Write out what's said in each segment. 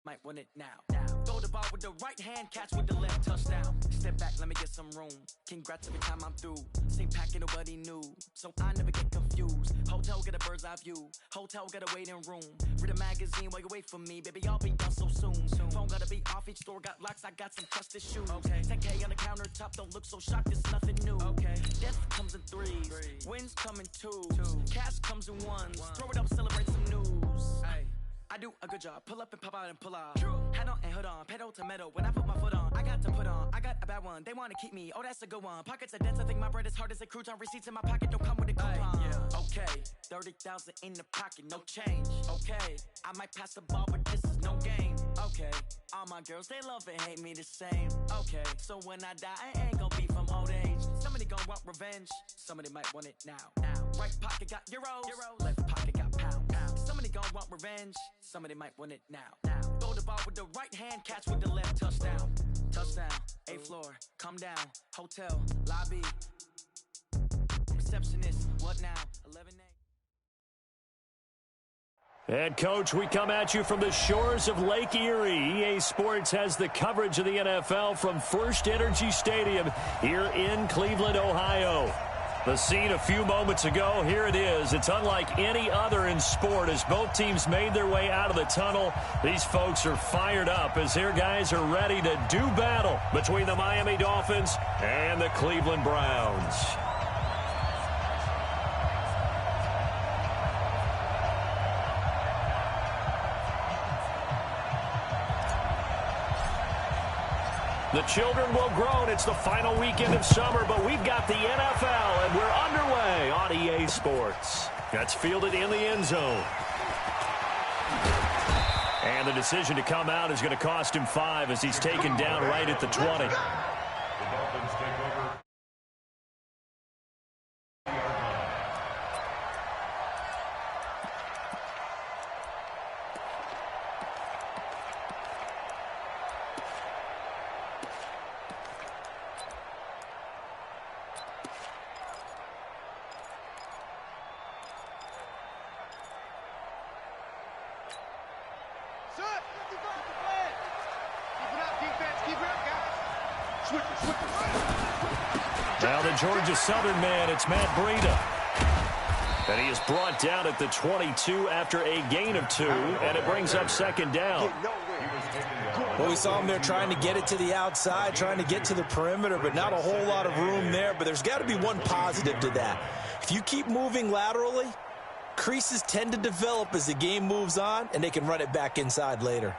Might win it now. Throw the ball with the right hand, catch with the left, touchdown. Step back, let me get some room. Congrats every time I'm through. Same packet, nobody knew, so I never get confused. Hotel, get a bird's eye view. Hotel, get a waiting room. Read a magazine while you wait for me, baby, I'll be done so soon. Phone gotta be off, each store got locks, I got some trusted shoes. Okay. 10K on the countertop, don't look so shocked, it's nothing new. Okay. Death comes in threes, wins come in twos. Cash comes in ones, throw it up, celebrate some news. Ay. I do a good job, pull up and pop out and pull out. Head on and hood on, pedal to metal. When I put my foot on, I got to put on. I got a bad one, they wanna keep me, oh that's a good one. Pockets are dense, I think my bread is hard as a crouton. Receipts in my pocket don't come with a coupon. Yeah. Okay, 30,000 in the pocket, no change. Okay, I might pass the ball, but this is no game. Okay, all my girls, they love and hate me the same. Okay, so when I die, I ain't gon' be from old age. Somebody gon' want revenge, somebody might want it now. Right pocket got euros, left pocket got pounds. Somebody gon' want revenge, somebody might want it now. Throw the ball with the right hand, catch with the left, touchdown. Touchdown, 8th floor, come down, hotel, lobby. Receptionist, what now? 11-8. And, Coach, we come at you from the shores of Lake Erie. EA Sports has the coverage of the NFL from First Energy Stadium here in Cleveland, Ohio. The scene a few moments ago, here it is. It's unlike any other in sport as both teams made their way out of the tunnel. These folks are fired up as their guys are ready to do battle between the Miami Dolphins and the Cleveland Browns. The children will groan. It's the final weekend of summer, but we've got the NFL, and we're underway on EA Sports. That's fielded in the end zone. And the decision to come out is going to cost him 5 as he's taken down right at the 20. The Dolphins take over. Now the Georgia Southern man, it's Matt Breida. And he is brought down at the 22 after a gain of 2, and it brings up second down. Well, we saw him there trying to get it to the outside, trying to get to the perimeter, but not a whole lot of room there. But there's got to be one positive to that. If you keep moving laterally, creases tend to develop as the game moves on, and they can run it back inside later.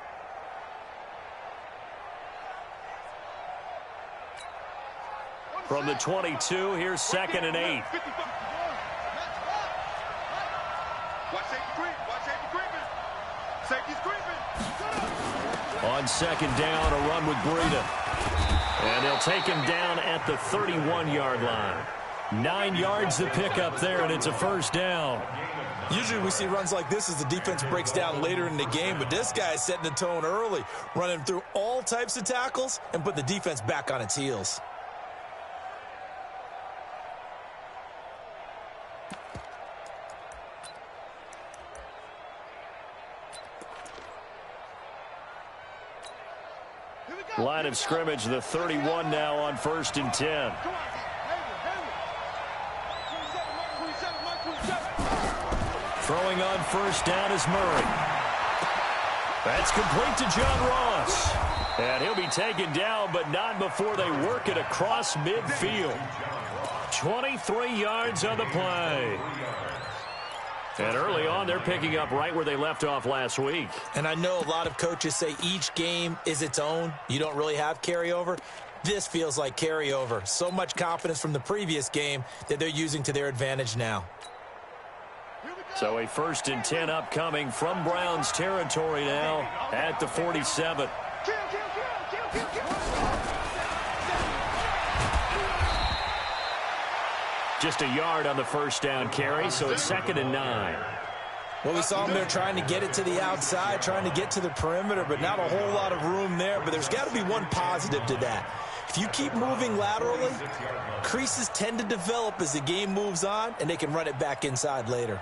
From the 22, here's 2nd and 8. On second down, a run with Breida. And they'll take him down at the 31-yard line. 9 yards to pick up there, and it's a first down. Usually we see runs like this as the defense breaks down later in the game, but this guy is setting the tone early, running through all types of tackles and put the defense back on its heels. Line of scrimmage, the 31 now on 1st and 10. Throwing on first down is Murray. That's complete to John Ross. And he'll be taken down, but not before they work it across midfield. 23 yards on the play. And early on, they're picking up right where they left off last week. And I know a lot of coaches say each game is its own. You don't really have carryover. This feels like carryover. So much confidence from the previous game that they're using to their advantage now. So a 1st and 10 upcoming from Browns territory now at the 47. Just a yard on the first down carry, so it's 2nd and 9. Well, we saw him there trying to get it to the outside, trying to get to the perimeter, but not a whole lot of room there. But there's got to be one positive to that. If you keep moving laterally, creases tend to develop as the game moves on, and they can run it back inside later.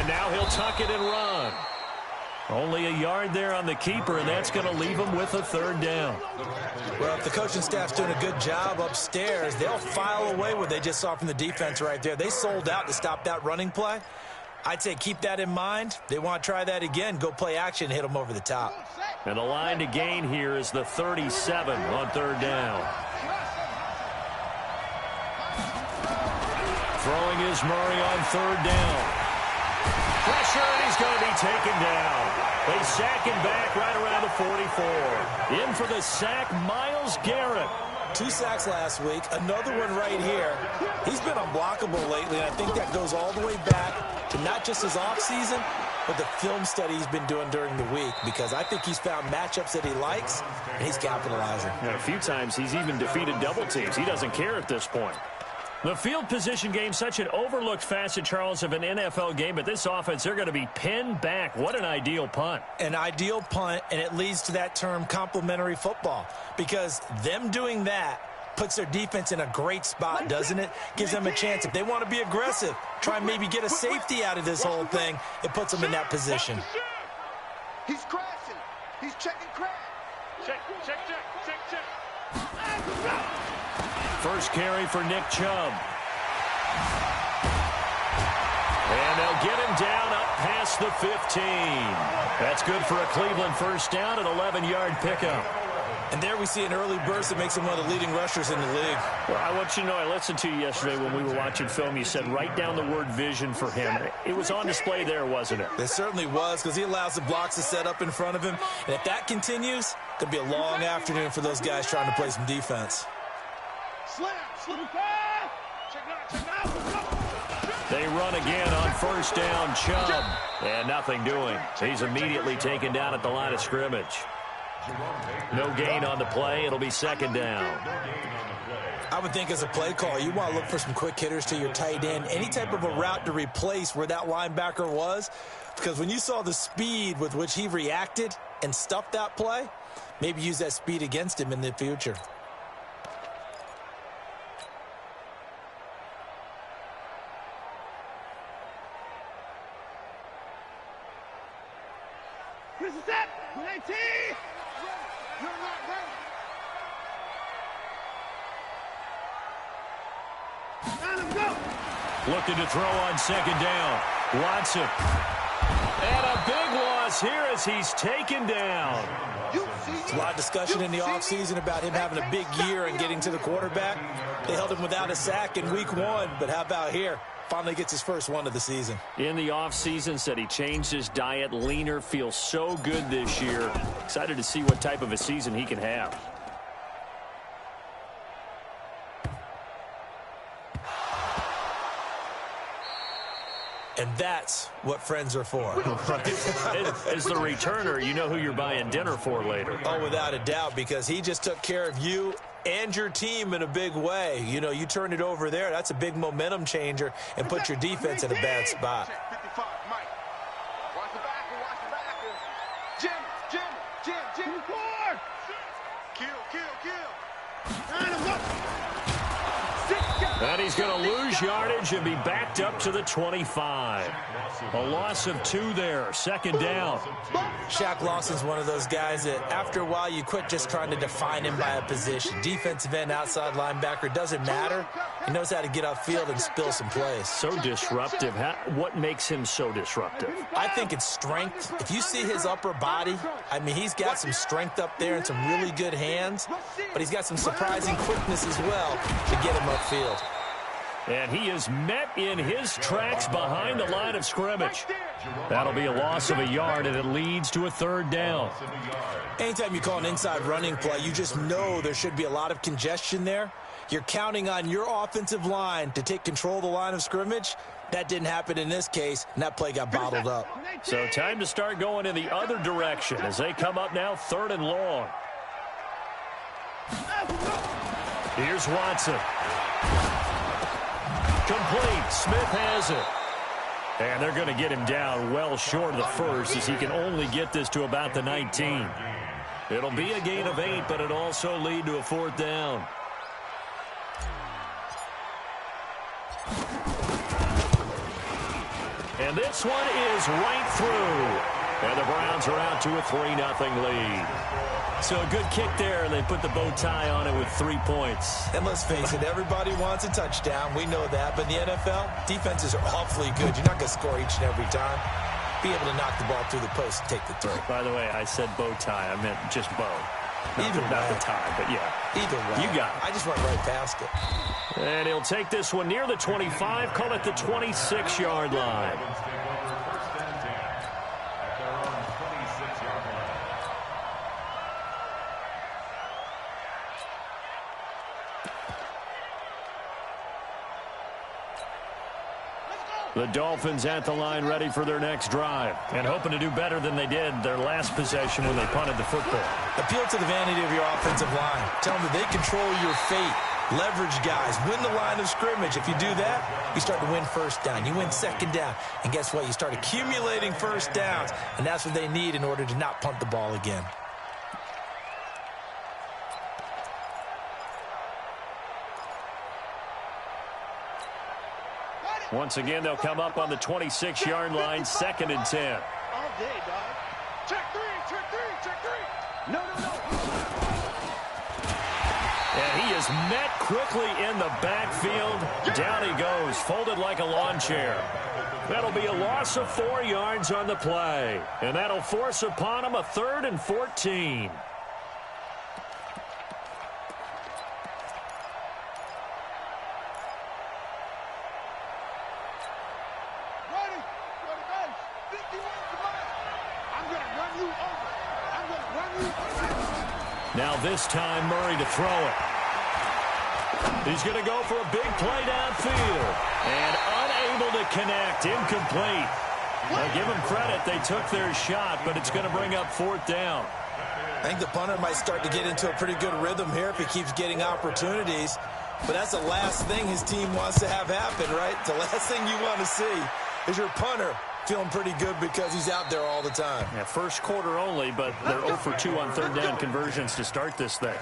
And now he'll tuck it and run. Only a yard there on the keeper, and that's going to leave him with a third down. Well, if the coaching staff's doing a good job upstairs, they'll file away what they just saw from the defense right there. They sold out to stop that running play. I'd say keep that in mind. They want to try that again. Go play action, hit them over the top. And the line to gain here is the 37 on third down. Throwing is Murray on third down. Pressure, and he's going to be taken down. They sack him back right around the 44. In for the sack, Myles Garrett. 2 sacks last week, another one right here. He's been unblockable lately, and I think that goes all the way back to not just his offseason, but the film study he's been doing during the week, because I think he's found matchups that he likes, and he's capitalizing. And a few times he's even defeated double teams. He doesn't care at this point. The field position game, such an overlooked facet, Charles, of an NFL game, but this offense, they're going to be pinned back. What an ideal punt. An ideal punt, and it leads to that term complementary football, because them doing that puts their defense in a great spot, doesn't it? Gives them a chance. If they want to be aggressive, try and maybe get a safety out of this whole thing, it puts them in that position. He's crashing. He's checking crash. Check. First carry for Nick Chubb. And they'll get him down up past the 15. That's good for a Cleveland first down, an 11-yard pickup. And there we see an early burst that makes him one of the leading rushers in the league. Well, I want you to know, I listened to you yesterday when we were watching film. You said write down the word vision for him. It was on display there, wasn't it? It certainly was, because he allows the blocks to set up in front of him. And if that continues, it could be a long afternoon for those guys trying to play some defense. They run again on first down, Chubb. And nothing doing. He's immediately taken down at the line of scrimmage. No gain on the play. It'll be second down. I would think as a play call, you want to look for some quick hitters to your tight end. Any type of a route to replace where that linebacker was. Because when you saw the speed with which he reacted and stuffed that play, maybe use that speed against him in the future. Looking to throw on second down. Watson. And a big loss here as he's taken down. There's a lot of discussion in the offseason about him having a big year and getting to the quarterback. They held him without a sack in week 1, but how about here? Finally gets his first one of the season. In the offseason, said he changed his diet, leaner, feels so good this year. Excited to see what type of a season he can have. And that's what friends are for. As the returner, you know who you're buying dinner for later. Oh, without a doubt, because he just took care of you and your team in a big way. You know, you turn it over there, that's a big momentum changer and put your defense in a bad spot. And he's going to lose yardage and be backed up to the 25. A loss of 2 there, second down. Shaq Lawson's one of those guys that after a while you quit just trying to define him by a position. Defensive end, outside linebacker, doesn't matter. He knows how to get upfield and spill some plays. So disruptive. What makes him so disruptive? I think it's strength. If you see his upper body, I mean, he's got some strength up there and some really good hands, but he's got some surprising quickness as well to get him upfield. And he is met in his tracks behind the line of scrimmage. That'll be a loss of a yard, and it leads to a third down. Anytime you call an inside running play, you just know there should be a lot of congestion there. You're counting on your offensive line to take control of the line of scrimmage. That didn't happen in this case, and that play got bottled up. So time to start going in the other direction as they come up now third and long. Here's Watson. Complete. Smith has it. And they're going to get him down well short of the first as he can only get this to about the 19. It'll be a gain of 8, but it'll also lead to a fourth down. And this one is right through. And the Browns are out to a 3-0 lead. So a good kick there, and they put the bow tie on it with 3 points. And let's face it, everybody wants a touchdown. We know that. But in the NFL, defenses are awfully good. You're not going to score each and every time. Be able to knock the ball through the post and take the throw. By the way, I said bow tie. I meant just bow. Not the tie, but yeah. Either way. You got it. I just went right past it. And he'll take this one near the 25, call it the 26-yard line. The Dolphins at the line ready for their next drive and hoping to do better than they did their last possession when they punted the football. Appeal to the vanity of your offensive line. Tell them that they control your fate. Leverage guys. Win the line of scrimmage. If you do that, you start to win first down. You win second down. And guess what? You start accumulating first downs. And that's what they need in order to not punt the ball again. Once again, they'll come up on the 26-yard line, 2nd and 10. All day, dog. Check three. No. And he is met quickly in the backfield. Down he goes, folded like a lawn chair. That'll be a loss of 4 yards on the play. And that'll force upon him a 3rd and 14. Now this time, Murray to throw it. He's going to go for a big play downfield. And unable to connect. Incomplete. Now give them credit. They took their shot, but it's going to bring up 4th down. I think the punter might start to get into a pretty good rhythm here if he keeps getting opportunities. But that's the last thing his team wants to have happen, right? The last thing you want to see is your punter feeling pretty good because he's out there all the time. Yeah, first quarter only, but they're 0 for 2 on 3rd down conversions to start this thing.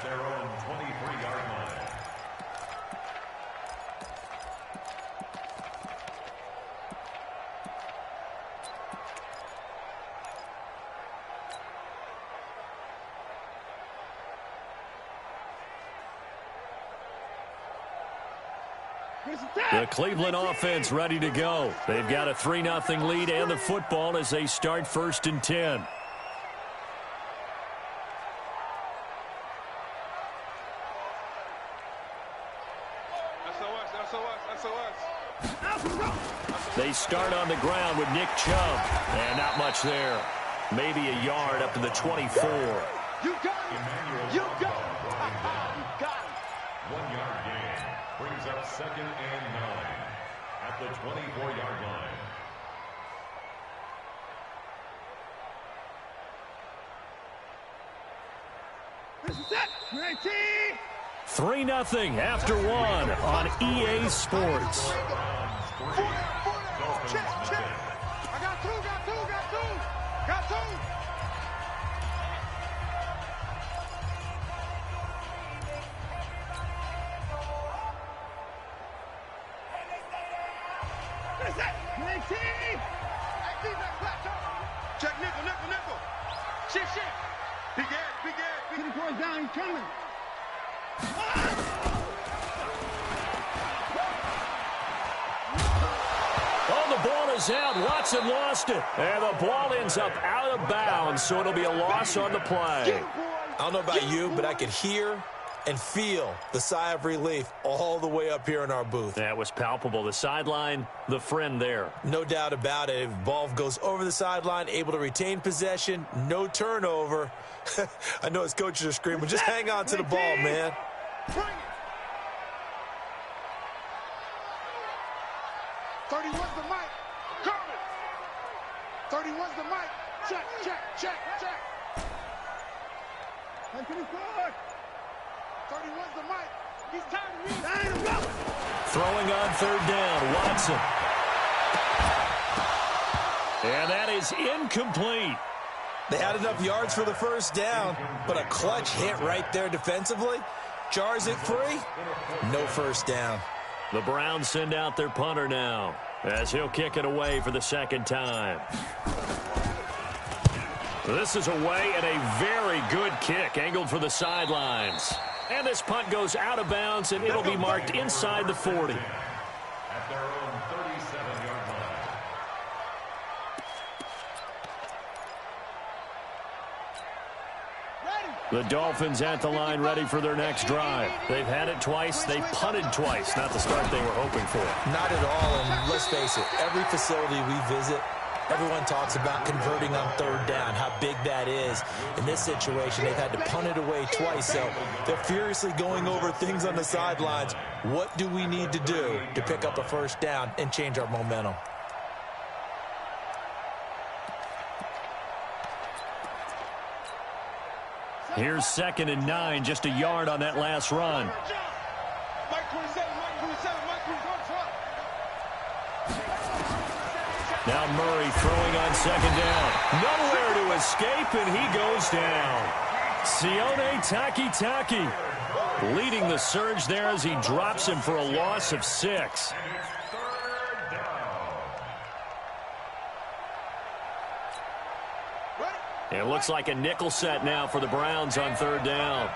The Cleveland offense ready to go. They've got a 3-0 lead and the football as they start 1st and 10. They start on the ground with Nick Chubb. And not much there. Maybe a yard up to the 24. You got it. You got it. You got it. 1 yard gain. Brings up 2nd and 9 at the 24-yard line. Set. 3-0 after 1 on EA Sports. Check. I got two. Check nickel. Shit. Big ass. Get the down, he's coming. Oh, the ball is out. Watson lost it. And the ball ends up out of bounds, so it'll be a loss on the play. I don't know about you, but I could hear and feel the sigh of relief all the way up here in our booth. That was palpable. The sideline, the friend there. No doubt about it. If the ball goes over the sideline, able to retain possession, no turnover. I know his coaches are screaming, just hang on to the ball, man. Bring it. 31's the mic. Coming. 31's the mic. Check. Back to the court. 31's the mic. He's time to read. Throwing on 3rd down, Watson. And that is incomplete. They had enough yards for the first down, but a clutch hit right there defensively. Jars it free. No first down. The Browns send out their punter now. as he'll kick it away for the second time. This is away and a very good kick, angled for the sidelines. And this punt goes out of bounds, and it'll be marked inside the 40. At their own 37-yard line. The Dolphins at the line, ready for their next drive. They've had it twice. They've punted twice. Not the start they were hoping for. Not at all, and let's face it, every facility we visit, everyone talks about converting on third down, how big that is. In this situation, they've had to punt it away twice, so they're furiously going over things on the sidelines. What do we need to do to pick up a first down and change our momentum? Here's 2nd and 9, just a yard on that last run. Now Murray throwing on 2nd down. Nowhere to escape, and he goes down. Sione Takitaki leading the surge there as he drops him for a loss of 6. It looks like a nickel set now for the Browns on 3rd down.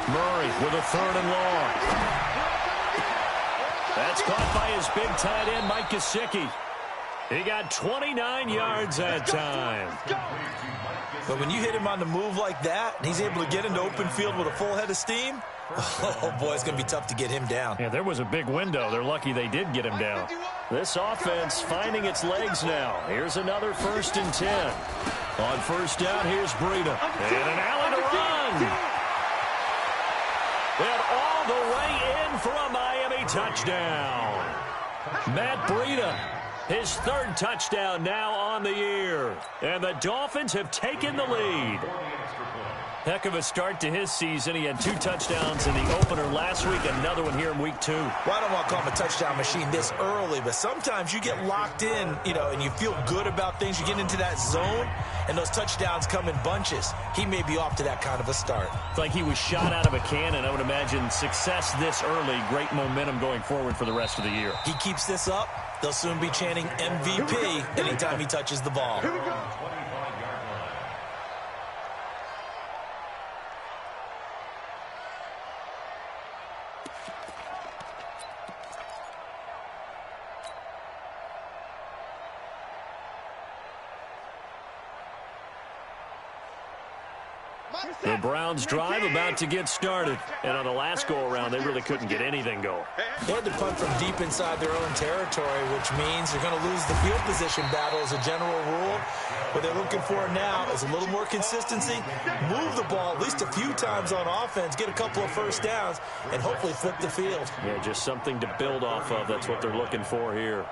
Murray with a 3rd and long. That's caught by his big tight end, Mike Gesicki. He got 29 yards that time. But when you hit him on the move like that, and he's able to get into open field with a full head of steam, oh, boy, it's going to be tough to get him down. Yeah, there was a big window. They're lucky they did get him down. This offense finding its legs now. Here's another 1st and 10. On 1st down, here's Breida. And an alley to run. And all the way in for a Miami touchdown. Matt Breida, his 3rd touchdown now on the year. And the Dolphins have taken the lead. Heck of a start to his season. He had 2 touchdowns in the opener last week, another one here in week 2. Well, I don't want to call him a touchdown machine this early, but sometimes you get locked in, and you feel good about things. You get into that zone, and those touchdowns come in bunches. He may be off to that kind of a start. It's like he was shot out of a cannon. I would imagine success this early, great momentum going forward for the rest of the year. He keeps this up, they'll soon be chanting MVP anytime he touches the ball. Here we go. The Browns drive about to get started. And on the last go-around, they really couldn't get anything going. They had to punt from deep inside their own territory, which means they're going to lose the field position battle as a general rule. What they're looking for now is a little more consistency, move the ball at least a few times on offense, get a couple of first downs, and hopefully flip the field. Yeah, just something to build off of. That's what they're looking for here.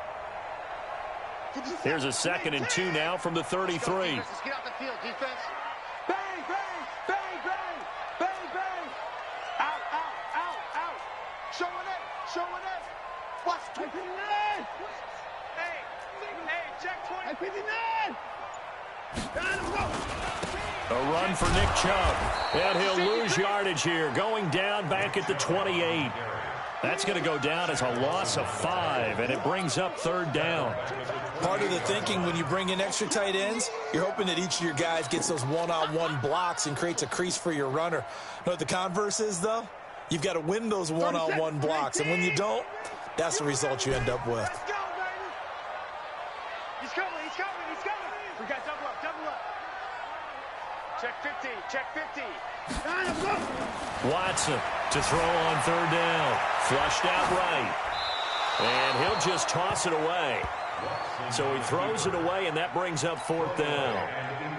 Here's a 2nd and 2 now from the 33. Let's get off the field, defense. Bang, bang, bang, bang, bang, bang. Out, out, out, out. Showing it. What's 29? Hey, check 20. 59. A run for Nick Chubb. And he'll lose yardage here, going down back at the 28. That's going to go down as a loss of 5, and it brings up 3rd down. Part of the thinking when you bring in extra tight ends, you're hoping that each of your guys gets those one-on-one blocks and creates a crease for your runner. You know what the converse is, though? You've got to win those one-on-one blocks, and when you don't, that's the result you end up with. Let's go, baby. He's coming. We got double up. Check 50. Watson to throw on 3rd down. Flushed out right. And he'll just toss it away. So he throws it away, and that brings up 4th down.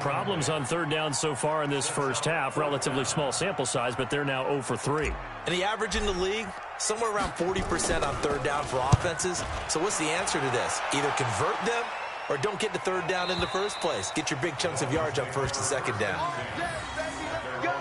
Problems on 3rd down so far in this first half. Relatively small sample size, but they're now 0 for 3. And the average in the league, somewhere around 40% on 3rd down for offenses. So what's the answer to this? Either convert them or don't get to 3rd down in the first place. Get your big chunks of yards up 1st and 2nd down. Let's go.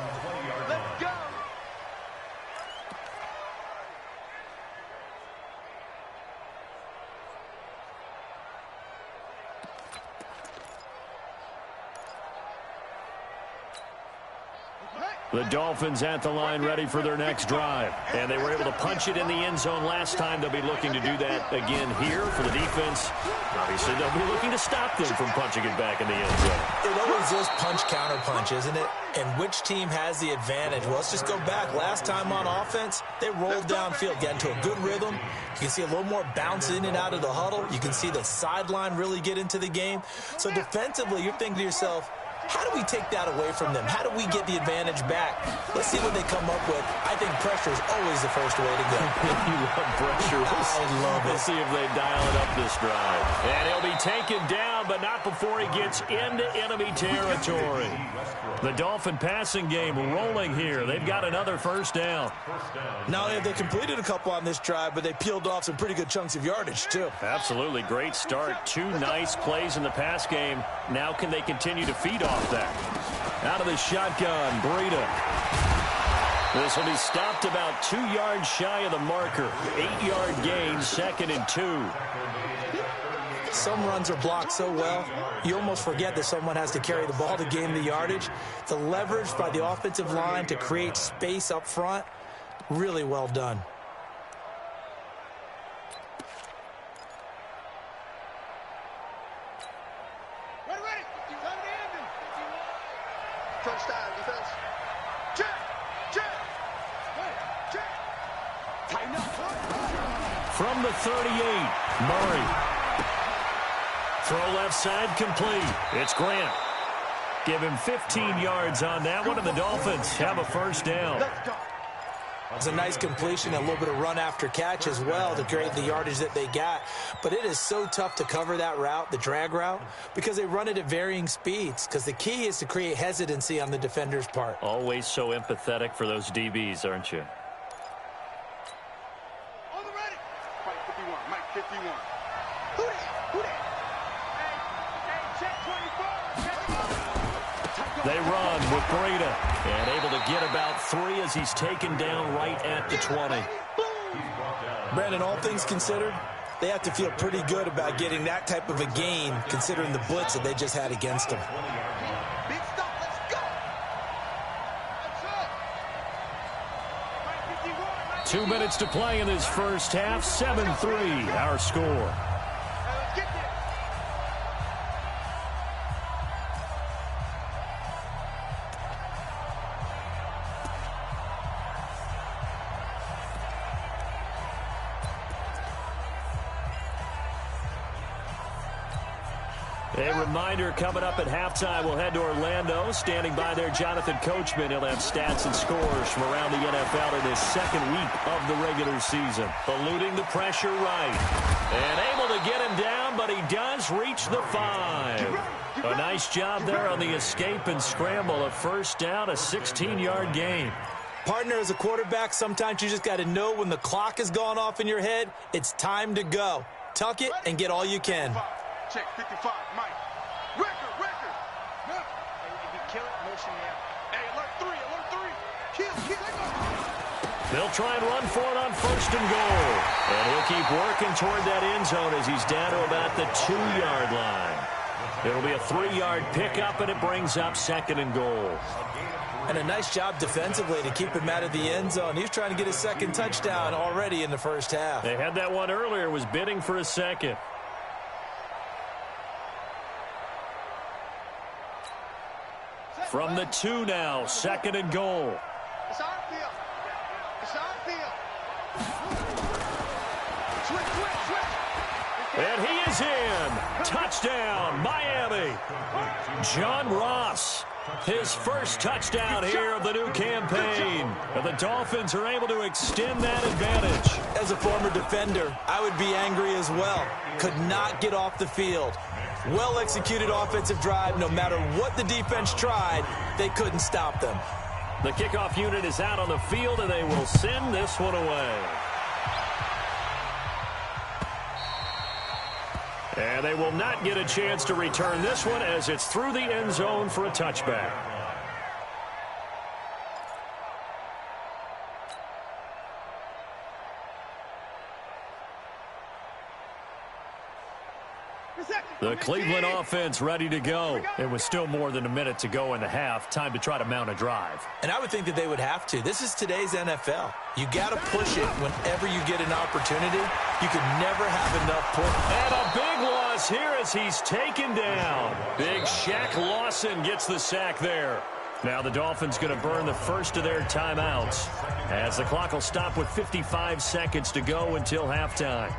The Dolphins at the line ready for their next drive. And they were able to punch it in the end zone last time. They'll be looking to do that again here for the defense. Obviously, they'll be looking to stop them from punching it back in the end zone. It always is punch-counter-punch, isn't it? And which team has the advantage? Well, let's just go back. Last time on offense, they rolled downfield, got into a good rhythm. You can see a little more bounce in and out of the huddle. You can see the sideline really get into the game. So defensively, you're thinking to yourself, how do we take that away from them? How do we get the advantage back? Let's see what they come up with. I think pressure is always the first way to go. You love pressure. I love it. We'll see if they dial it up this drive. And he'll be taken down, but not before he gets into enemy territory. The Dolphin passing game rolling here. They've got another first down. Not only have they completed a couple on this drive, but they peeled off some pretty good chunks of yardage, too. Absolutely. Great start. 2 nice plays in the pass game. Now can they continue to feed off that? Out of the shotgun, Breida. This will be stopped about 2 yards shy of the marker. 8-yard gain, 2nd and 2. Some runs are blocked so well, you almost forget that someone has to carry the ball to gain the yardage. The leverage by the offensive line to create space up front, really well done. Touchdown, defense. Check. Tighten up. From the 38, Murray. Throw left side complete. It's Grant. Give him 15 yards on that one, and the Dolphins have a first down. Let's go. It's a nice completion, a little bit of run after catch as well to create the yardage that they got. But it is so tough to cover that route, the drag route, because they run it at varying speeds. Because the key is to create hesitancy on the defender's part. Always so empathetic for those DBs, aren't you? On the ready. Mike 51. Mike 51. Who that? Hey, check 24. They run with Breida and able to get about 3 as he's taken down right at the 20. Brandon, all things considered, they have to feel pretty good about getting that type of a gain considering the blitz that they just had against them. Big stop. Let's go. Let's go. 2 minutes to play in this first half. 7-3 our score. Let's get there. A reminder coming up at halftime, we'll head to Orlando. Standing by there, Jonathan Coachman. He'll have stats and scores from around the NFL in his 2nd week of the regular season. Eluding the pressure right. And able to get him down, but he does reach the 5. A nice job there on the escape and scramble. A first down, a 16-yard gain. Partner, as a quarterback, sometimes you just got to know when the clock has gone off in your head, it's time to go. Tuck it and get all you can. Check 55, Mike. Record. Hey, if you kill it, motion me out. Hey, alert 3. Kill. They'll try and run for it on 1st and goal. And he'll keep working toward that end zone as he's down to about the 2-yard line. It'll be a 3-yard pickup, and it brings up 2nd and goal. And a nice job defensively to keep him out of the end zone. He was trying to get his 2nd touchdown already in the first half. They had that one earlier, was bidding for a 2nd. From the 2 now, 2nd and goal. It's our field. Switch. And he is in. Touchdown, Miami. John Ross, his first touchdown here of the new campaign. And the Dolphins are able to extend that advantage. As a former defender, I would be angry as well. Could not get off the field. Well-executed offensive drive. No matter what the defense tried, they couldn't stop them. The kickoff unit is out on the field, and they will send this one away. And they will not get a chance to return this one as it's through the end zone for a touchback. The Cleveland offense ready to go. It was still more than a minute to go in the half. Time to try to mount a drive. And I would think that they would have to. This is today's NFL. You got to push it whenever you get an opportunity. You could never have enough points. And a big loss here as he's taken down. Big Shaq Lawson gets the sack there. Now the Dolphins going to burn the first of their timeouts as the clock will stop with 55 seconds to go until halftime.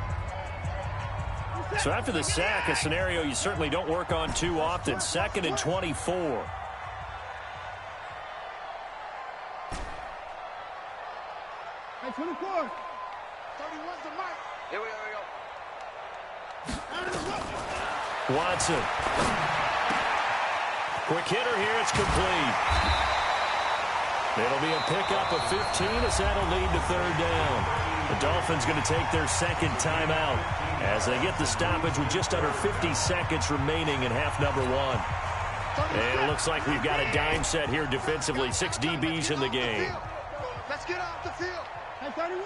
So after the sack, a scenario you certainly don't work on too often. 2nd and 24. Hey, 24. 31's the mic. Here we go. Watson. Quick hitter here. It's complete. It'll be a pickup of 15 as that'll lead to 3rd down. The Dolphins going to take their second timeout as they get the stoppage with just under 50 seconds remaining in half number 1. And it looks like we've got a dime set here defensively. 6 DBs in the game. Let's get off the field. Hey, 31.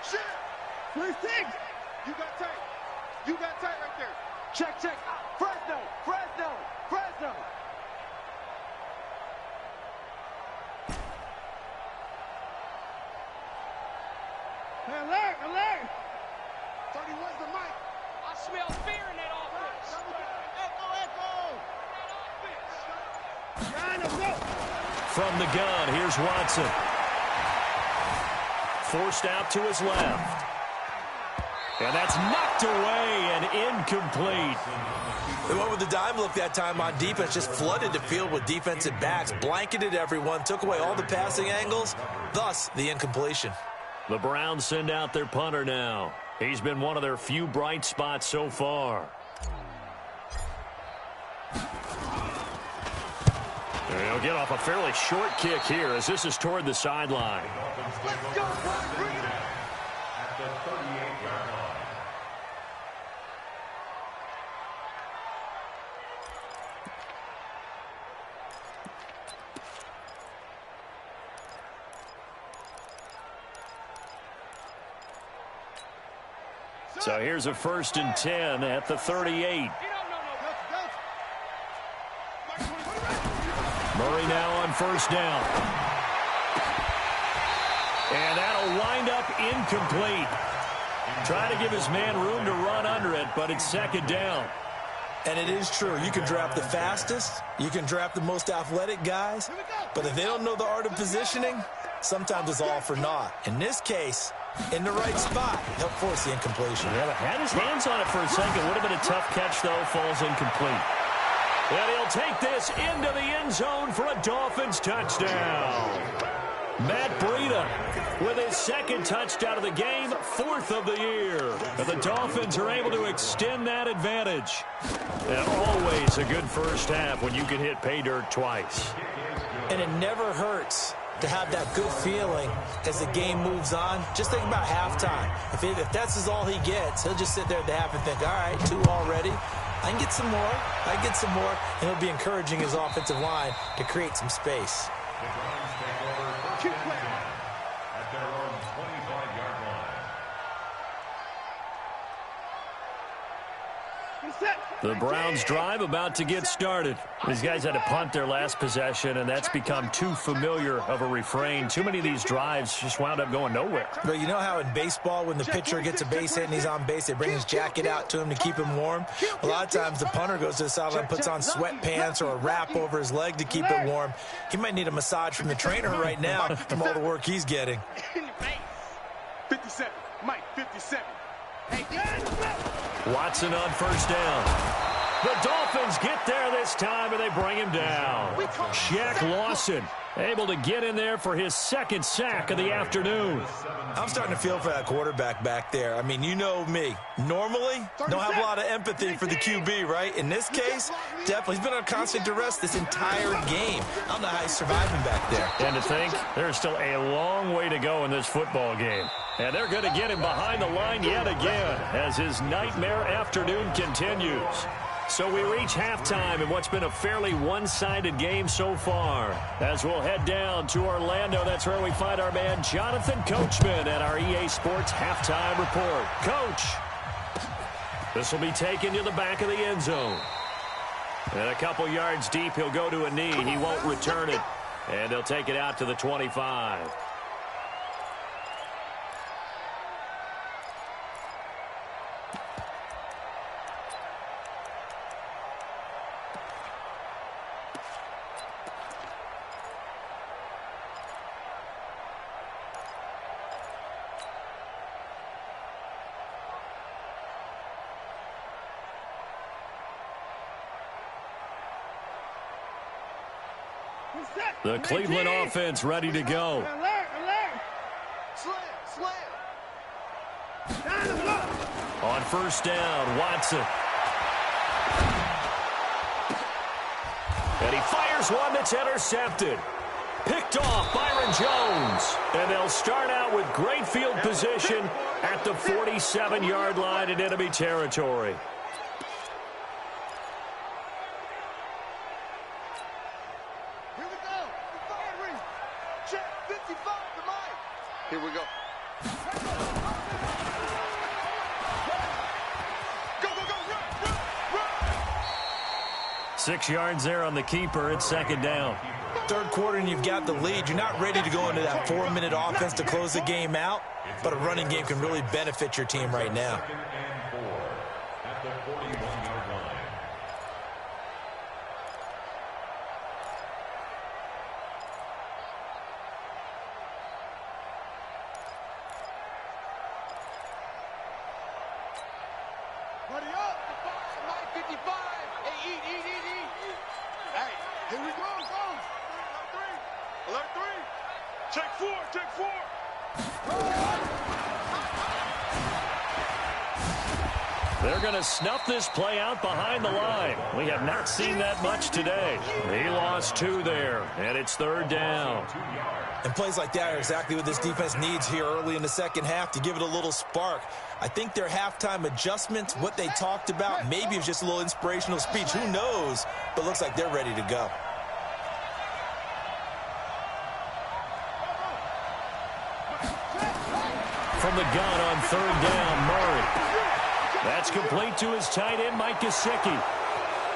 Shit. First thing. You got tight. You got tight right there. Check, check. Fresno, Fresno, Fresno. Hey, alert, alert. 31's the mic. I smell fear in that offense. Echo, echo. From the gun, here's Watson. Forced out to his left. And that's knocked away and incomplete. They went with the dime look that time on defense, just flooded the field with defensive backs, blanketed everyone, took away all the passing angles, thus the incompletion. The Browns send out their punter now. He's been one of their few bright spots so far. They'll get off a fairly short kick here as this is toward the sideline. Let's go, bring it up. At the 38-yard line. So here's a 1st and 10 at the 38. Murray now on 1st down. And that'll wind up incomplete. Trying to give his man room to run under it, but it's 2nd down. And it is true. You can draft the fastest. You can draft the most athletic guys. But if they don't know the art of positioning, sometimes it's all for naught. In this case, in the right spot, he'll force the incompletion. Yeah, had his hands on it for a second. Would have been a tough catch, though. Falls incomplete. And he'll take this into the end zone for a Dolphins touchdown. Matt Breida with his 2nd touchdown of the game, 4th of the year. And the Dolphins are able to extend that advantage. And always a good first half when you can hit pay dirt twice. And it never hurts to have that good feeling as the game moves on. Just think about halftime. If that's all he gets, he'll just sit there at the half and think, all right, 2 already. I can get some more. I can get some more. And he'll be encouraging his offensive line to create some space. The Browns take over 1st and 10 at their own 25-yard line. The Browns drive about to get started. These guys had to punt their last possession, and that's become too familiar of a refrain. Too many of these drives just wound up going nowhere. But you know how in baseball, when the pitcher gets a base hit and he's on base, they bring his jacket out to him to keep him warm? A lot of times the punter goes to the sideline, puts on sweatpants or a wrap over his leg to keep it warm. He might need a massage from the trainer right now from all the work he's getting. 57, Mike, 57. Hey, Watson on 1st down. The Dolphins get there this time, and they bring him down. Shaq Lawson able to get in there for his 2nd sack of the afternoon. I'm starting to feel for that quarterback back there. I mean, you know me. Normally, don't have a lot of empathy for the QB, right? In this case, definitely. He's been on constant duress this entire game. I don't know how he's surviving back there. And to think, there's still a long way to go in this football game. And they're going to get him behind the line yet again as his nightmare afternoon continues. So we reach halftime in what's been a fairly one-sided game so far. As we'll head down to Orlando, that's where we find our man Jonathan Coachman at our EA Sports Halftime Report. Coach. This will be taken to the back of the end zone. And a couple yards deep, he'll go to a knee. He won't return it. And they'll take it out to the 25. The Cleveland offense ready to go. Alert, alert. Slam, slam. On first down, Watson. And he fires one that's intercepted. Picked off Byron Jones. And they'll start out with great field position at the 47-yard line in enemy territory. Here we go. Go, go, go, run, run, run. 6 yards there on the keeper. It's second down. Third quarter and you've got the lead. You're not ready to go into that 4-minute offense to close the game out, but a running game can really benefit your team right now. At the 41-yard line. Buddy up. 55. Hey, eat. Hey, here we go. Alert three. Check four. They're going to snuff this play out behind the line. We have not seen that much today. He lost 2 there, and it's third down. And plays like that are exactly what this defense needs here early in the second half to give it a little spark. I think their halftime adjustments, what they talked about, maybe it's just a little inspirational speech. Who knows? But looks like they're ready to go. From the gun on third down, Murray. That's complete to his tight end, Mike Gesicki.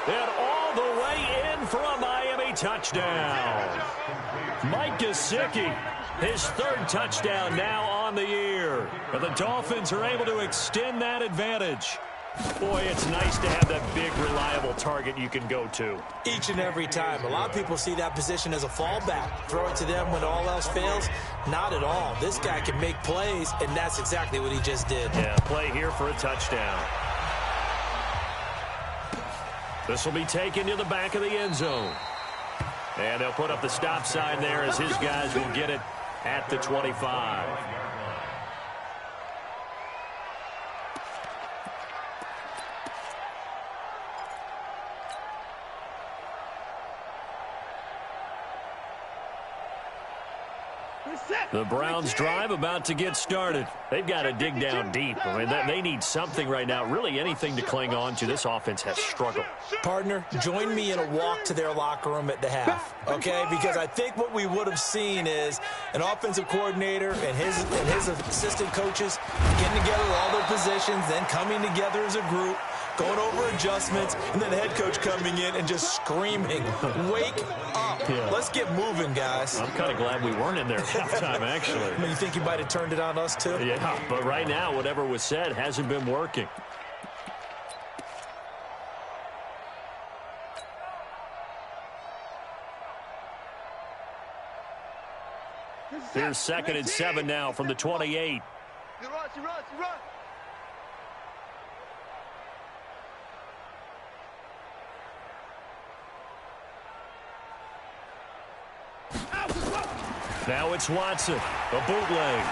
And all the way in for a Miami touchdown. Mike Gesicki, his 3rd touchdown now on the year. And the Dolphins are able to extend that advantage. Boy, it's nice to have that big, reliable target you can go to. Each and every time. A lot of people see that position as a fallback. Throw it to them when all else fails. Not at all. This guy can make plays, and that's exactly what he just did. Yeah, play here for a touchdown. This will be taken to the back of the end zone. And they'll put up the stop sign there as his guys will get it at the 25. The Browns drive about to get started. They've got to dig down deep. I mean, they need something right now, really anything to cling on to. This offense has struggled. Partner, join me in a walk to their locker room at the half, okay? Because I think what we would have seen is an offensive coordinator and his assistant coaches getting together with all their positions, then coming together as a group, going over adjustments, and then the head coach coming in and just screaming, wake up. Yeah. Let's get moving, guys. I'm kind of glad we weren't in there at halftime, actually. I mean, you think you might have turned it on us, too? Yeah, but right now, whatever was said hasn't been working. Here's 2nd and 7 now from the 28. You run. Now it's Watson, a bootleg.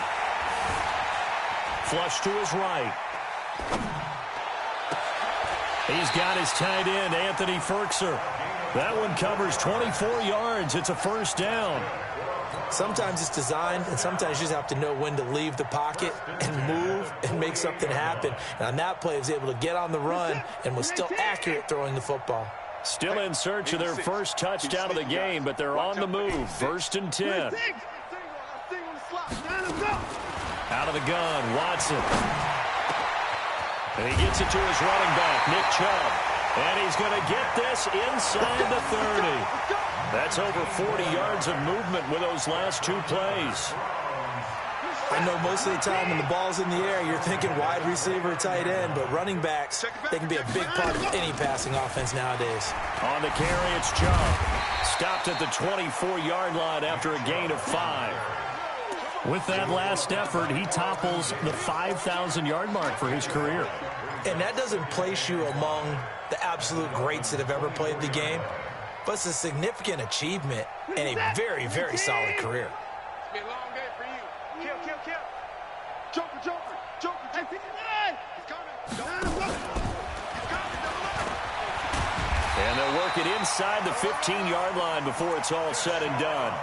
Flush to his right. He's got his tight end, Anthony Ferkser. That one covers 24 yards. It's a first down. Sometimes it's designed, and sometimes you just have to know when to leave the pocket and move and make something happen. And on that play, he was able to get on the run and was still accurate throwing the football. Still in search of their first touchdown of the game, but they're on the move. 1st and 10. Out of the gun, Watson. And he gets it to his running back, Nick Chubb. And he's going to get this inside the 30. That's over 40 yards of movement with those last two plays. I know most of the time when the ball's in the air, you're thinking wide receiver, tight end, but running backs, they can be a big part of any passing offense nowadays. On the carry, it's Chubb. Stopped at the 24-yard line after a gain of 5. With that last effort, he topples the 5,000-yard mark for his career. And that doesn't place you among the absolute greats that have ever played the game, but it's a significant achievement and a very, very solid career. It's been a long day for you. Kill. Joker. Hey, 59. He's coming. And they'll work it inside the 15-yard line before it's all said and done.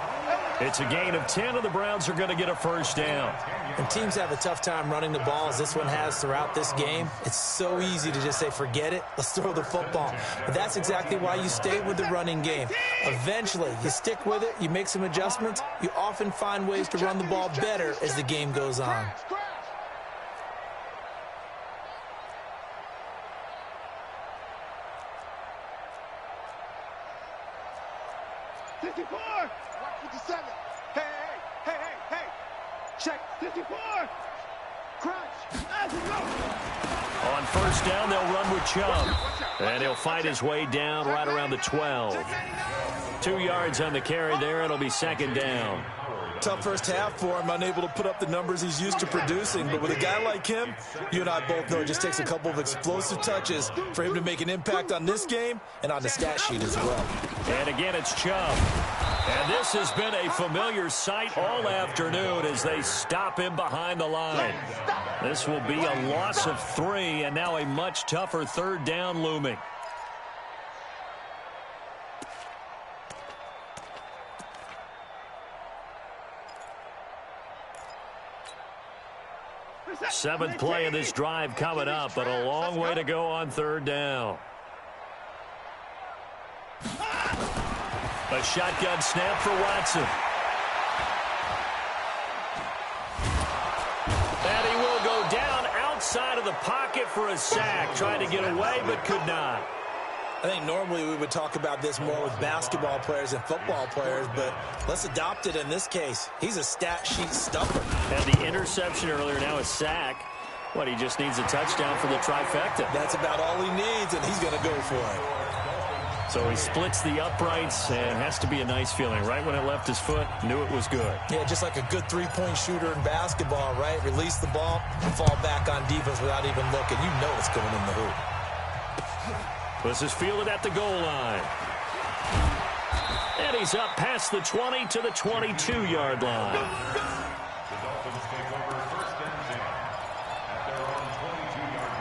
It's a gain of 10, and the Browns are going to get a first down. And teams have a tough time running the ball, as this one has throughout this game. It's so easy to just say, forget it, let's throw the football. But that's exactly why you stay with the running game. Eventually, you stick with it, you make some adjustments. You often find ways to run the ball better as the game goes on. Hey. Check. 54. Crunch. On first down, they'll run with Chubb. And he'll fight his way down right around the 12. 2 yards on the carry there. It'll be second down. Tough first half for him, unable to put up the numbers he's used to producing. But with a guy like him, you and I both know it just takes a couple of explosive touches for him to make an impact on this game and on the stat sheet as well. And again, it's Chubb. And this has been a familiar sight all afternoon as they stop him behind the line. This will be a loss of 3, and now a much tougher third down looming. Seventh play of this drive coming up, but a long way to go on third down. A shotgun snap for Watson. And he will go down outside of the pocket for a sack. Trying to get away, but could not. I think normally we would talk about this more with basketball players and football players, but let's adopt it in this case. He's a stat sheet stuffer. And the interception earlier, now a sack. What, he just needs a touchdown for the trifecta. That's about all he needs, and he's going to go for it. So he splits the uprights, and has to be a nice feeling. Right when it left his foot, knew it was good. Yeah, just like a good three-point shooter in basketball, right? Release the ball and fall back on defense without even looking. You know it's going in the hoop. This is fielded at the goal line. And he's up past the 20 to the 22-yard line. The Dolphins take over first and 10 at their own 22-yard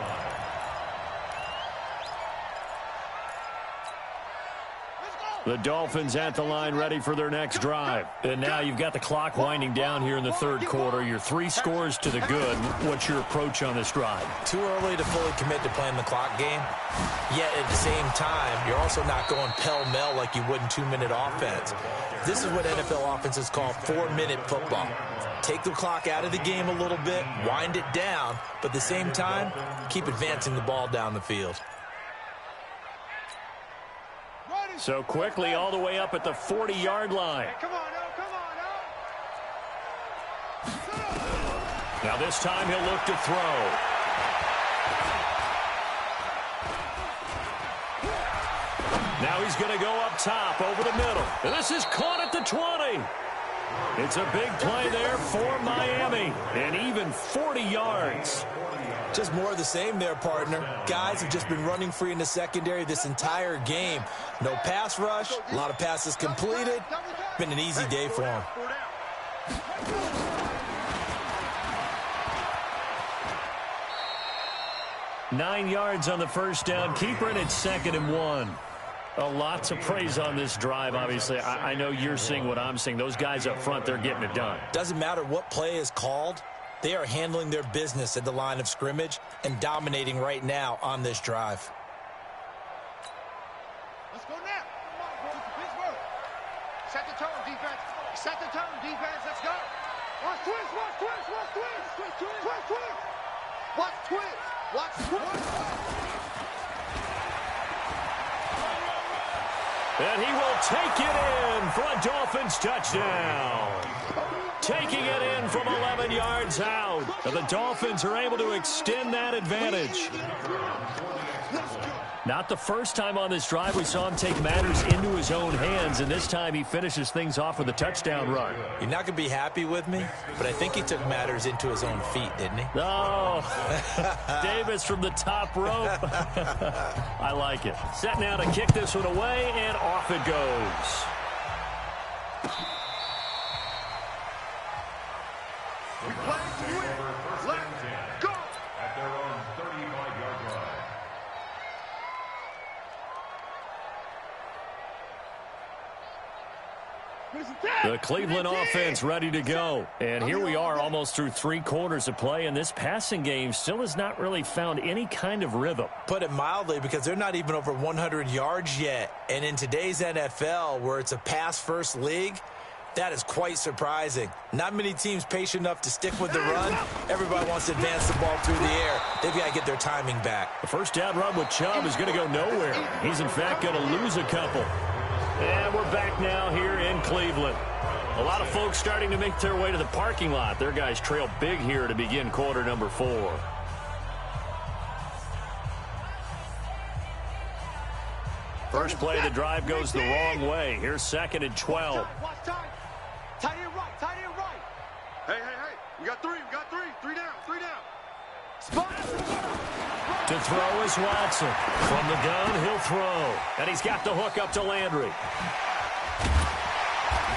line. The Dolphins at the line, ready for their next drive. And now you've got the clock winding down here in the third quarter. Your 3 scores to the good. What's your approach on this drive? Too early to fully commit to playing the clock game. Yet at the same time, you're also not going pell-mell like you would in 2-minute offense. This is what NFL offenses call 4-minute football. Take the clock out of the game a little bit, wind it down, but at the same time, keep advancing the ball down the field. So quickly all the way up at the 40-yard line. Come on, Now this time he'll look to throw. Now he's going to go up top over the middle. And this is caught at the 20. It's a big play there for Miami. And even 40 yards. Just more of the same there, partner. Guys have just been running free in the secondary this entire game. No pass rush, a lot of passes completed. Been an easy day for them. 9 yards on the first down. Keeper, and it's 2nd and 1. A lot to praise on this drive, obviously. I know you're seeing what I'm seeing. Those guys up front, they're getting it done. Doesn't matter what play is called. They are handling their business at the line of scrimmage and dominating right now on this drive. Let's go now. Come on, bro. Pittsburgh. Set the tone, defense. Set the tone, defense. Let's go. Watch twist. Watch twitch. Watch twitch. And he will take it in for a Dolphins touchdown. Taking it in from 11 yards out. And the Dolphins are able to extend that advantage. Not the first time on this drive we saw him take matters into his own hands, and this time he finishes things off with a touchdown run. You're not going to be happy with me, but I think he took matters into his own feet, didn't he? Oh, Davis from the top rope. I like it. Set now to kick this one away, and off it goes. Let's go. At their own 35-yard line. The Cleveland offense ready to go. And here we are almost through 3 quarters of play, and this passing game still has not really found any kind of rhythm. Put it mildly, because they're not even over 100 yards yet. And in today's NFL, where it's a pass-first league, that is quite surprising. Not many teams patient enough to stick with the run. Everybody wants to advance the ball through the air. They've got to get their timing back. The first down run with Chubb is going to go nowhere. He's, in fact, going to lose a couple. And we're back now here in Cleveland. A lot of folks starting to make their way to the parking lot. Their guys trail big here to begin quarter number 4. First play of the drive goes the wrong way. Here's 2nd and 12. Watch time. Tight end right. Tight end right. Hey. We got 3. 3 down. Spot. To throw is Watson. From the gun, he'll throw. And he's got the hook up to Landry.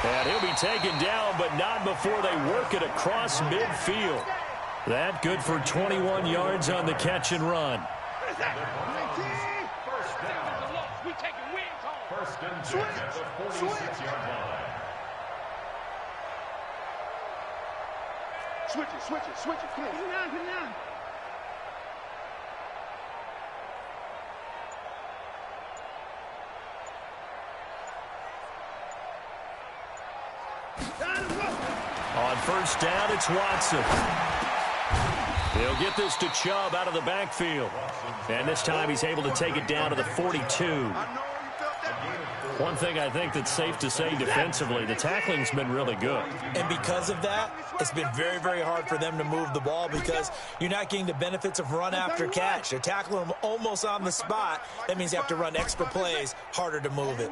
And he'll be taken down, but not before they work it across midfield. That good for 21 yards on the catch and run. First and 10 at the 46-yard line. Switch it. Come on. On first down, it's Watson. He'll get this to Chubb out of the backfield. And this time he's able to take it down to the 42. One thing I think that's safe to say defensively, the tackling's been really good. And because of that, it's been very, very hard for them to move the ball because you're not getting the benefits of run after catch. They're tackling them almost on the spot. That means you have to run extra plays, harder to move it.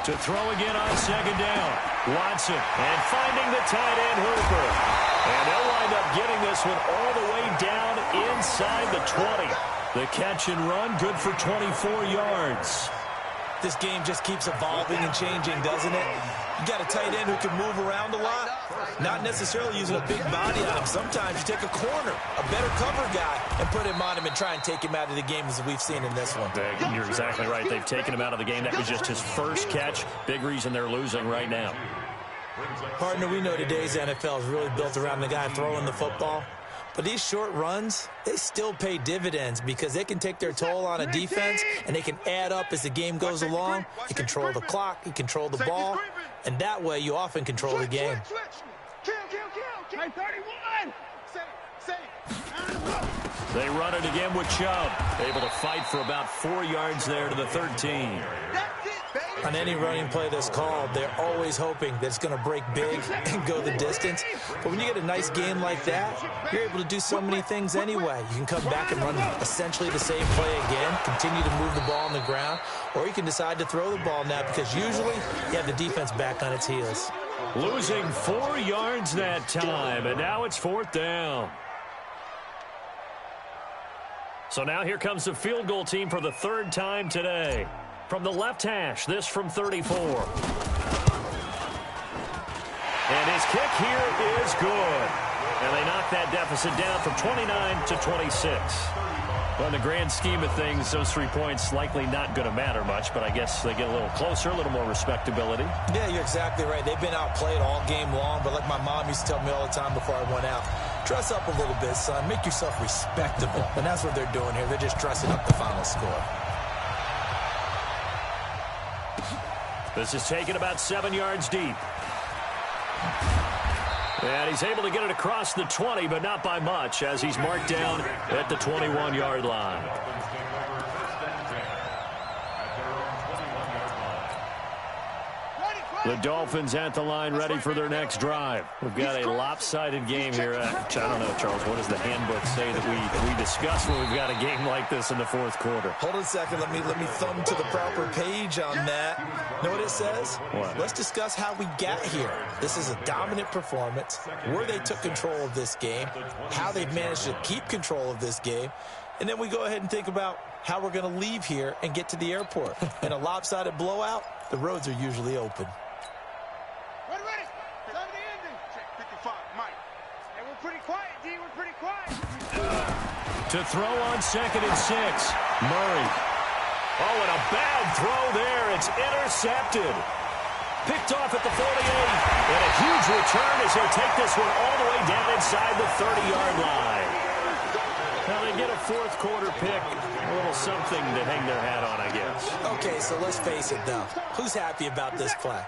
To throw again on 2nd down. Watson, and finding the tight end Hooper. And they'll wind up getting this one all the way down inside the 20. The catch and run, good for 24 yards. This game just keeps evolving and changing, doesn't it? You got a tight end who can move around a lot, not necessarily using a big body on him. Sometimes you take a corner, a better cover guy, and put him on him and try and take him out of the game as we've seen in this one. You're exactly right. They've taken him out of the game. That was just his first catch. Big reason they're losing right now. Partner, we know today's NFL is really built around the guy throwing the football. But these short runs, they still pay dividends because they can take their toll on a defense and they can add up as the game goes along. You control the clock, you control the ball, and that way you often control the game. Kill. 31. They run it again with Chubb. Able to fight for about 4 yards there to the 13. On any running play that's called, they're always hoping that it's going to break big and go the distance. But when you get a nice game like that, you're able to do so many things anyway. You can come back and run essentially the same play again, continue to move the ball on the ground, or you can decide to throw the ball now because usually you have the defense back on its heels. Losing 4 yards that time, and now it's 4th down. So now here comes the field goal team for the 3rd time today. From the left hash, this from 34. And his kick here is good. And they knock that deficit down from 29 to 26. Well, in the grand scheme of things, those 3 points likely not going to matter much, but I guess they get a little closer, a little more respectability. Yeah, you're exactly right. They've been outplayed all game long, but like my mom used to tell me all the time before I went out, dress up a little bit, son. Make yourself respectable. And that's what they're doing here. They're just dressing up the final score. This is taken about 7 yards deep. And he's able to get it across the 20, but not by much, as he's marked down at the 21-yard line. The Dolphins at the line, ready for their next drive. We've got a lopsided game here. I don't know, Charles, what does the handbook say that we discuss when we've got a game like this in the fourth quarter? Hold on a second. Let me thumb to the proper page on that. Know what it says? What? Let's discuss how we got here. This is a dominant performance, where they took control of this game, how they've managed to keep control of this game, and then we go ahead and think about how we're going to leave here and get to the airport. In a lopsided blowout, the roads are usually open. Ready. Time to ending. Check 55, Mike. And we're pretty quiet, D. We're pretty quiet. To throw on 2nd and 6, Murray. Oh, and a bad throw there. It's intercepted. Picked off at the 48. And a huge return as he'll take this one all the way down inside the 30-yard line. Now they get a fourth quarter pick. A little something to hang their hat on, I guess. Okay, so let's face it, though. Who's happy about this play?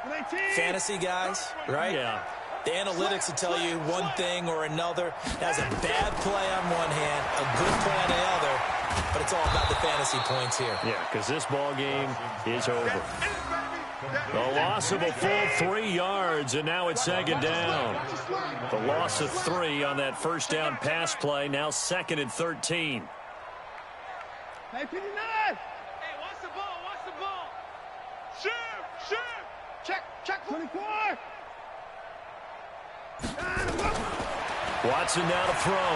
Fantasy guys, right? Yeah. The analytics will tell you one thing or another. That's a bad play on one hand, a good play on the other, but it's all about the fantasy points here. Yeah, because this ball game is over. The loss of a full 3 yards, and now it's 2nd down. The loss of 3 on that first down pass play, now 2nd and 13. Hey, 59. Hey, watch the ball. Shoot. Check 24. Watson now to throw.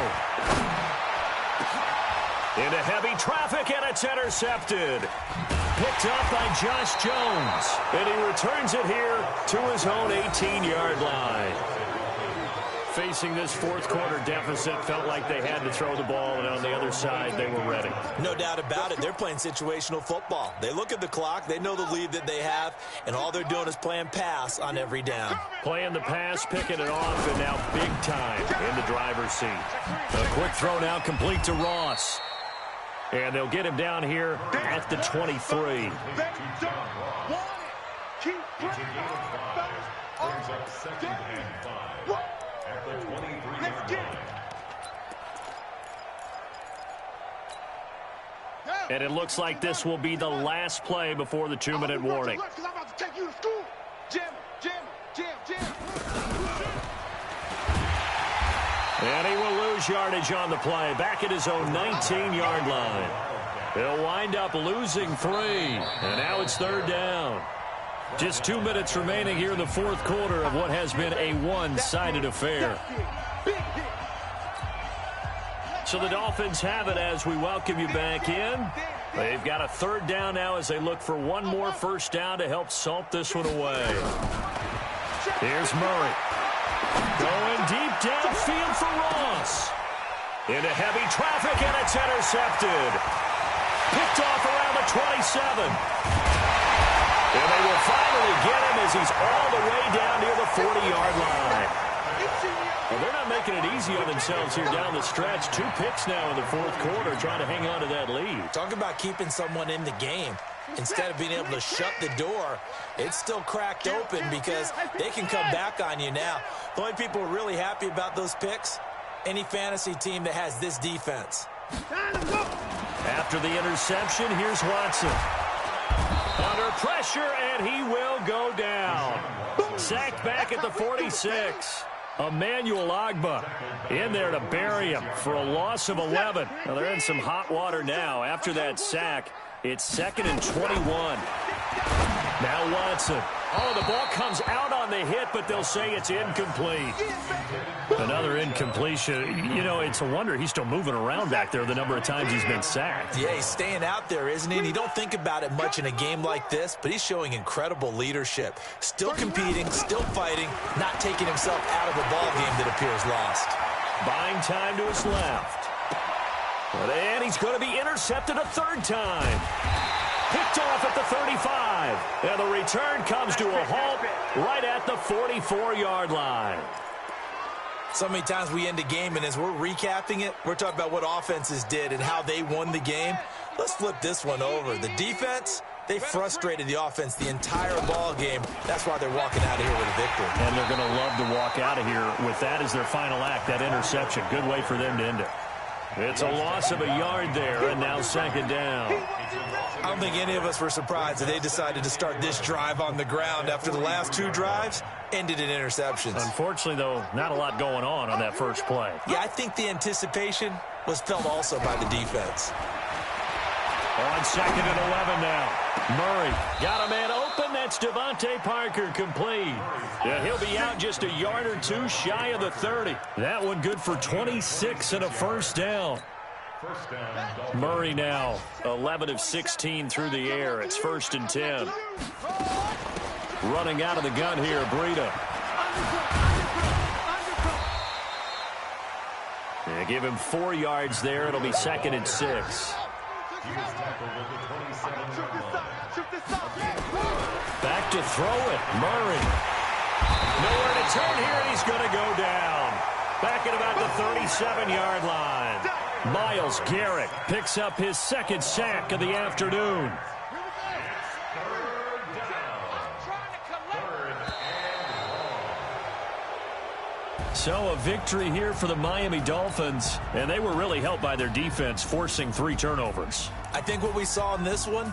Into heavy traffic, and it's intercepted. Picked up by Josh Jones. And he returns it here to his own 18-yard line. Facing this fourth quarter deficit, felt like they had to throw the ball, and on the other side, they were ready. No doubt about it. They're playing situational football. They look at the clock, they know the lead that they have, and all they're doing is playing pass on every down. Playing the pass, picking it off, and now big time in the driver's seat. A quick throw now complete to Ross. And they'll get him down here at the 23. Brings up 2nd and 5 at the 23-yard line. And it looks like this will be the last play before the 2-minute warning. And he will lose yardage on the play, back at his own 19-yard line. He'll wind up losing 3, and now it's 3rd down. Just 2 minutes remaining here in the fourth quarter of what has been a one-sided affair. So the Dolphins have it as we welcome you back in. They've got a 3rd down now as they look for one more first down to help salt this one away. Here's Murray. Going deep downfield for Ross. Into heavy traffic, and it's intercepted. Picked off around the 27. And they will finally get him as he's all the way down near the 40-yard line. Well, they're not making it easy on themselves here down the stretch. 2 picks now in the fourth quarter, trying to hang on to that lead. Talk about keeping someone in the game. Instead of being able to shut the door, it's still cracked open because they can come back on you now. The only people who are really happy about those picks, any fantasy team that has this defense. After the interception, here's Watson. Under pressure, and he will go down. Sacked back at the 46. Emmanuel Ogbah in there to bury him for a loss of 11. Now they're in some hot water now. After that sack, it's 2nd and 21. Now Watson. Oh, the ball comes out on the hit, but they'll say it's incomplete. Another incompletion. You know, it's a wonder he's still moving around back there the number of times he's been sacked. Yeah, he's staying out there, isn't he? And you don't think about it much in a game like this, but he's showing incredible leadership. Still competing, still fighting, not taking himself out of a ball game that appears lost. Buying time to his left. And he's going to be intercepted a 3rd time. Picked off at the 35. And the return comes to a halt right at the 44-yard line. So many times we end a game, and as we're recapping it, we're talking about what offenses did and how they won the game. Let's flip this one over. The defense, They frustrated the offense the entire ball game. That's why they're walking out of here with a victory. And they're going to love to walk out of here with that as their final act, that interception. Good way for them to end it. It's a loss of a yard there, and now second down. I don't think any of us were surprised that they decided to start this drive on the ground after the last 2 drives ended in interceptions. Unfortunately, though, not a lot going on that first play. Yeah, I think the anticipation was felt also by the defense. On second and 11 now. Murray got a man open. That's Devontae Parker, complete. Yeah, he'll be out just a yard or 2 shy of the 30. That one good for 26 and a first down. Murray now 11 of 16 through the air. It's 1st and 10. Running out of the gun here, Breida. Yeah, give him 4 yards there. It'll be 2nd and 6. Back to throw it. Murray. Nowhere to turn here, and he's going to go down. Back at about the 37-yard line. Myles Garrett picks up his 2nd sack of the afternoon. So a victory here for the Miami Dolphins, and they were really helped by their defense forcing 3 turnovers. I think what we saw in this one